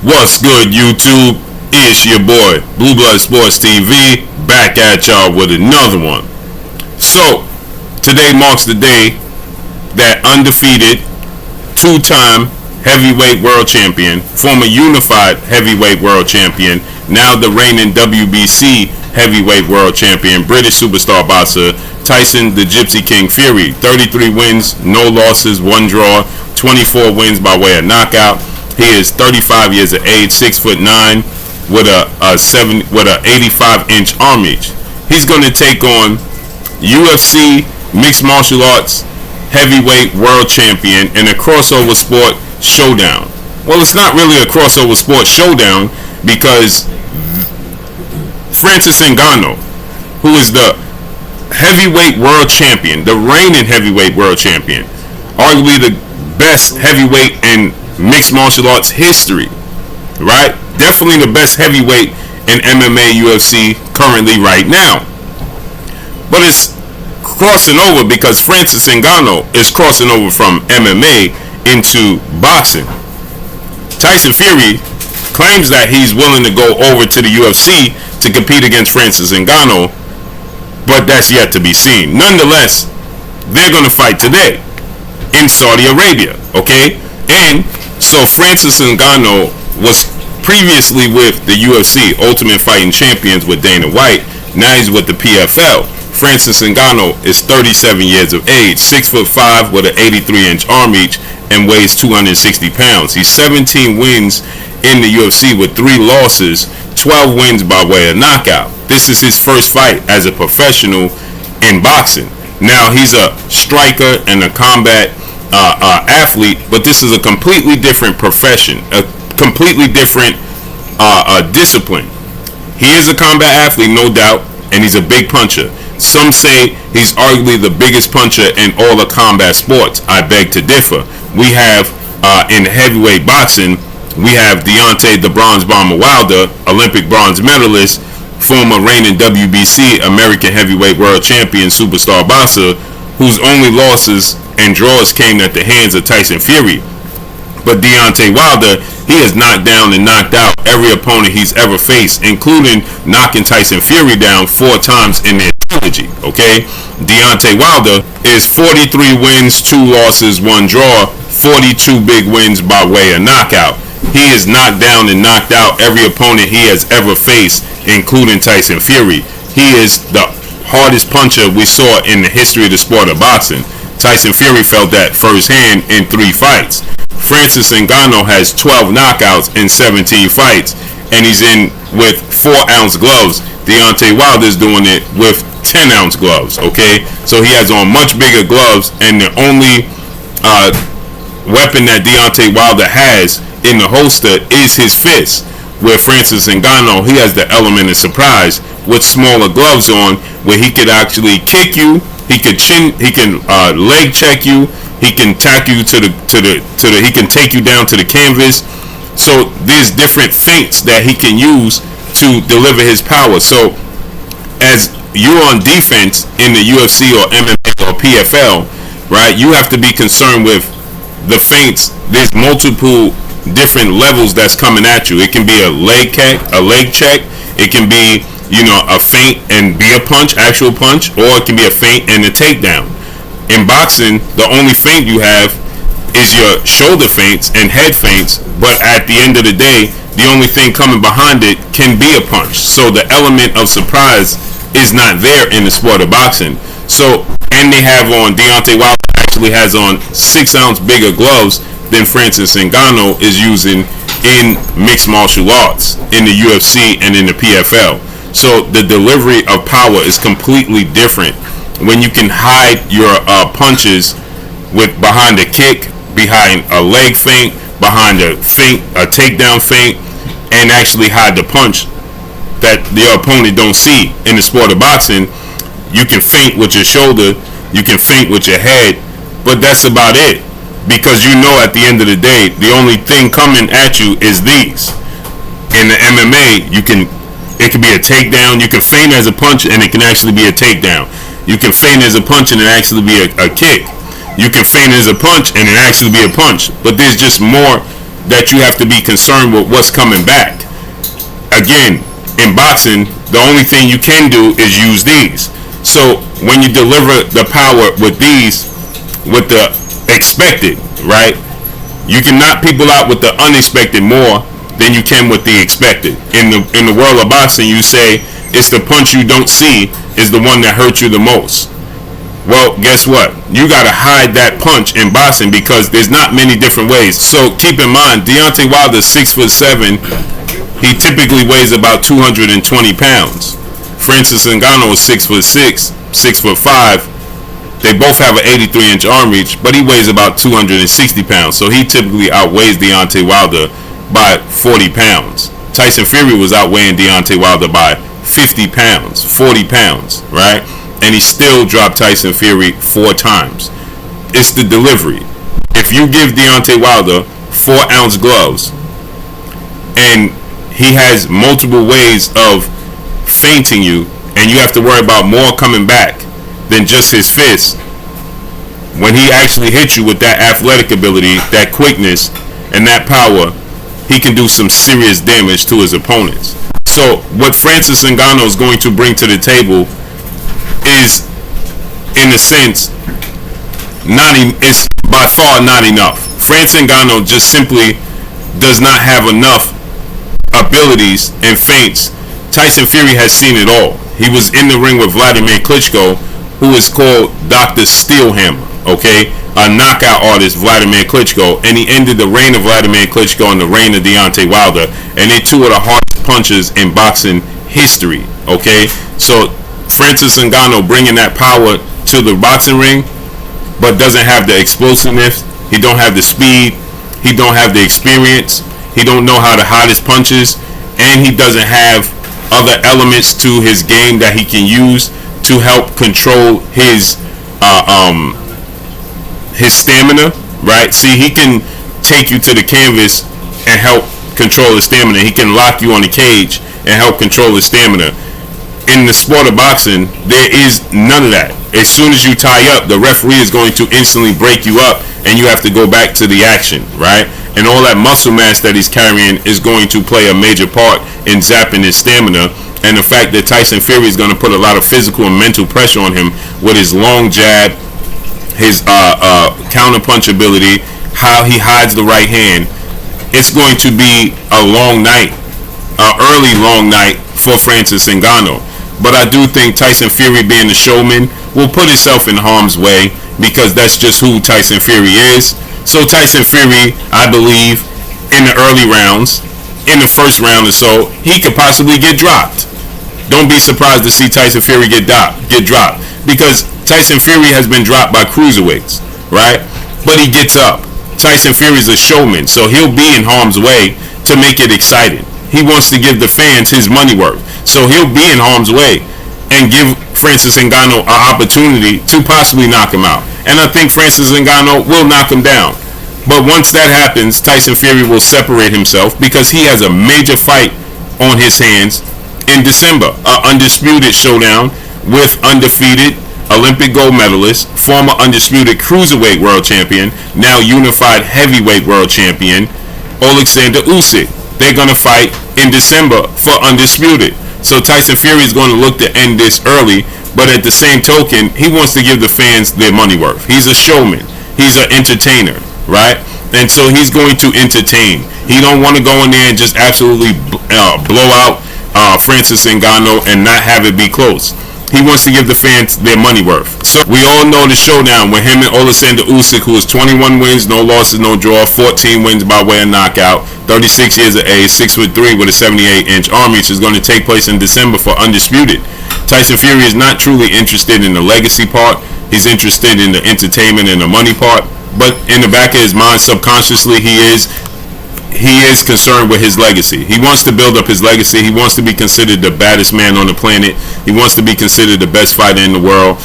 What's good, YouTube? It's your boy, Blue Blood Sports TV, back at y'all with another one. So, today marks the day that undefeated, two-time heavyweight world champion, former unified heavyweight world champion, now the reigning WBC heavyweight world champion, British superstar boxer, Tyson the Gypsy King Fury. 33 wins, no losses, 1 draw, 24 wins by way of knockout. He is 35 years of age, 6'9", with a 85-inch arm reach. He's going to take on UFC mixed martial arts heavyweight world champion in a crossover sport showdown. Well, it's not really a crossover sport showdown because Francis Ngannou, who is the heavyweight world champion, the reigning heavyweight world champion, arguably the best heavyweight in mixed martial arts history, right? Definitely the best heavyweight in MMA UFC currently right now. But it's crossing over because Francis Ngannou is crossing over from MMA into boxing. Tyson Fury claims that he's willing to go over to the UFC to compete against Francis Ngannou, but that's yet to be seen. Nonetheless, they're going to fight today in Saudi Arabia, okay? And so Francis Ngannou was previously with the UFC, Ultimate Fighting Champions with Dana White. Now he's with the PFL. Francis Ngannou is 37 years of age, 6'5" with an 83-inch arm reach, and weighs 260 pounds. He's 17 wins in the UFC with 3 losses, 12 wins by way of knockout. This is his first fight as a professional in boxing. Now he's a striker and a combat athlete, but this is a completely different profession, a completely different discipline. He is a combat athlete, no doubt, and he's a big puncher. Some say he's arguably the biggest puncher in all the combat sports. I beg to differ. We have in heavyweight boxing, we have Deontay the Bronze Bomber Wilder, Olympic bronze medalist, former reigning WBC American heavyweight world champion, superstar boxer, whose only losses and draws came at the hands of Tyson Fury. But Deontay Wilder, he has knocked down and knocked out every opponent he's ever faced, including knocking Tyson Fury down 4 times in their trilogy, okay? Deontay Wilder is 43 wins, 2 losses, 1 draw, 42 big wins by way of knockout. He has knocked down and knocked out every opponent he has ever faced, including Tyson Fury. He is the hardest puncher we saw in the history of the sport of boxing. Tyson Fury felt that firsthand in 3 fights. Francis Ngannou has 12 knockouts in 17 fights, and he's in with 4-ounce gloves. Deontay Wilder is doing it with 10-ounce gloves, okay? So he has on much bigger gloves, and the only weapon that Deontay Wilder has in the holster is his fist. Where Francis Ngannou, he has the element of surprise with smaller gloves on, where he could actually kick you, he can leg check you, he can tack you he can take you down to the canvas. So there's different feints that he can use to deliver his power. So as you're on defense in the UFC or MMA or PFL, right, you have to be concerned with the feints. There's multiple different levels that's coming at you. It can be a leg check, it can be, a feint and be a punch, actual punch, or it can be a feint and a takedown. In boxing, the only feint you have is your shoulder feints and head feints, but at the end of the day, the only thing coming behind it can be a punch. So the element of surprise is not there in the sport of boxing. So, and they have on, Deontay Wilder actually has on 6-ounce bigger gloves than Francis Ngannou is using in mixed martial arts, in the UFC and in the PFL. So the delivery of power is completely different when you can hide your punches behind a kick, behind a leg feint, behind a feint, a takedown feint, and actually hide the punch that your opponent don't see. In the sport of boxing, you can feint with your shoulder, you can feint with your head, but that's about it. Because at the end of the day, the only thing coming at you is these. In the MMA, it can be a takedown. You can feint as a punch, and it can actually be a takedown. You can feint as a punch, and it actually be a kick. You can feint as a punch, and it actually be a punch. But there's just more that you have to be concerned with what's coming back. Again, in boxing, the only thing you can do is use these. So when you deliver the power with these, with the expected, right, you can knock people out with the unexpected more than you can with the expected. In the world of boxing, you say it's the punch you don't see is the one that hurts you the most. Well, guess what? You got to hide that punch in boxing because there's not many different ways. So keep in mind, Deontay Wilder is 6'7". He typically weighs about 220 pounds. Francis Ngannou is 6'6", 6'5". They both have an 83-inch arm reach, but he weighs about 260 pounds. So he typically outweighs Deontay Wilder by 40 pounds. Tyson Fury was outweighing Deontay Wilder by 50 pounds, 40 pounds, right? And he still dropped Tyson Fury 4 times. It's the delivery. If you give Deontay Wilder 4-ounce gloves and he has multiple ways of feinting you, and you have to worry about more coming back than just his fist, when he actually hits you with that athletic ability, that quickness, and that power, he can do some serious damage to his opponents. So what Francis Ngannou is going to bring to the table is, in a sense, it's by far not enough. Francis Ngannou just simply does not have enough abilities and feints. Tyson Fury has seen it all. He was in the ring with Vladimir Klitschko, who is called Dr. Steelhammer, okay? A knockout artist, Vladimir Klitschko, and he ended the reign of Vladimir Klitschko and the reign of Deontay Wilder, and they're two of the hardest punchers in boxing history, okay? So Francis Ngannou bringing that power to the boxing ring, but doesn't have the explosiveness. He don't have the speed. He don't have the experience. He don't know how to hide his punches, and he doesn't have other elements to his game that he can use to help control his stamina, right? See, he can take you to the canvas and help control his stamina. He can lock you on the cage and help control his stamina. In the sport of boxing, there is none of that. As soon as you tie up, the referee is going to instantly break you up, and you have to go back to the action, right? And all that muscle mass that he's carrying is going to play a major part in zapping his stamina. And the fact that Tyson Fury is going to put a lot of physical and mental pressure on him with his long jab, his counter punch ability, how he hides the right hand, it's going to be a long night, an early long night for Francis Ngannou. But I do think Tyson Fury, being the showman, will put himself in harm's way because that's just who Tyson Fury is. So Tyson Fury, I believe, in the early rounds, in the first round or so, he could possibly get dropped. Don't be surprised to see Tyson Fury get dropped because Tyson Fury has been dropped by cruiserweights, right? But he gets up. Tyson Fury's a showman, so he'll be in harm's way to make it exciting. He wants to give the fans his money worth, so he'll be in harm's way and give Francis Ngannou an opportunity to possibly knock him out. And I think Francis Ngannou will knock him down. But once that happens, Tyson Fury will separate himself because he has a major fight on his hands in December. An undisputed showdown with undefeated Olympic gold medalist, former undisputed cruiserweight world champion, now unified heavyweight world champion, Alexander Usyk. They're going to fight in December for undisputed. So Tyson Fury is going to look to end this early, but at the same token, he wants to give the fans their money worth. He's a showman. He's an entertainer, right? And so he's going to entertain. He don't want to go in there and just absolutely blow out Francis Ngannou and not have it be close. He wants to give the fans their money worth. So we all know the showdown with him and Alexander Usyk, who is 21 wins, no losses, no draw, 14 wins by way of knockout, 36 years of age, 6'3" with a 78-inch arm reach, is going to take place in December for undisputed. Tyson Fury is not truly interested in the legacy part. He's interested in the entertainment and the money part. But in the back of his mind, subconsciously, he is concerned with his legacy. He wants to build up his legacy. He wants to be considered the baddest man on the planet. He wants to be considered the best fighter in the world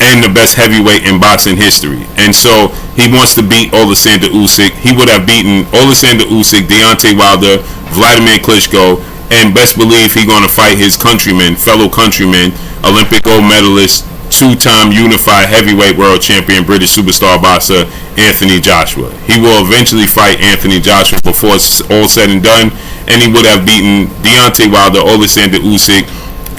and the best heavyweight in boxing history. And so he wants to beat Alexander Usyk. He would have beaten Alexander Usyk, Deontay Wilder, Vladimir Klitschko, and best believe he's going to fight his countryman, fellow countryman, Olympic gold medalist, two-time unified heavyweight world champion British superstar boxer Anthony Joshua. He will eventually fight Anthony Joshua before it's all said and done, and he would have beaten Deontay Wilder, Alexander Usyk,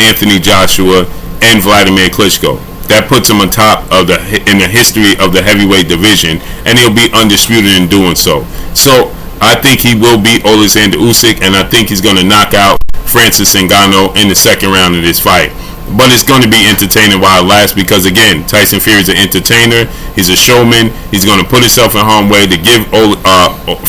Anthony Joshua, and Vladimir Klitschko. That puts him on top of in the history of the heavyweight division, and he'll be undisputed in doing so. So I think he will beat Alexander Usyk, and I think he's going to knock out Francis Ngannou in the second round of this fight. But it's going to be entertaining while it lasts because, again, Tyson Fury is an entertainer. He's a showman. He's going to put himself in harm's way to give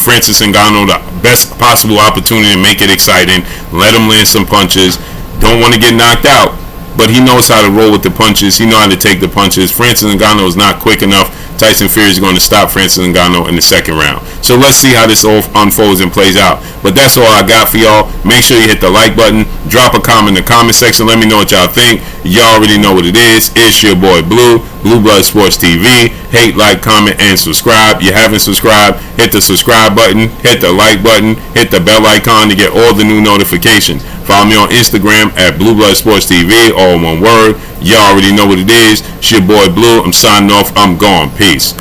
Francis Ngannou the best possible opportunity to make it exciting. Let him land some punches. Don't want to get knocked out, but he knows how to roll with the punches. He knows how to take the punches. Francis Ngannou is not quick enough. Tyson Fury is going to stop Francis Ngannou in the second round. So let's see how this all unfolds and plays out. But that's all I got for y'all. Make sure you hit the like button. Drop a comment in the comment section. Let me know what y'all think. Y'all already know what it is. It's your boy Blue, Blue Blood Sports TV. Hate, like, comment, and subscribe. You haven't subscribed, hit the subscribe button, hit the like button, hit the bell icon to get all the new notifications. Follow me on Instagram at Blue Blood Sports TV, all one word. Y'all already know what it is. It's your boy Blue. I'm signing off. I'm gone. Peace.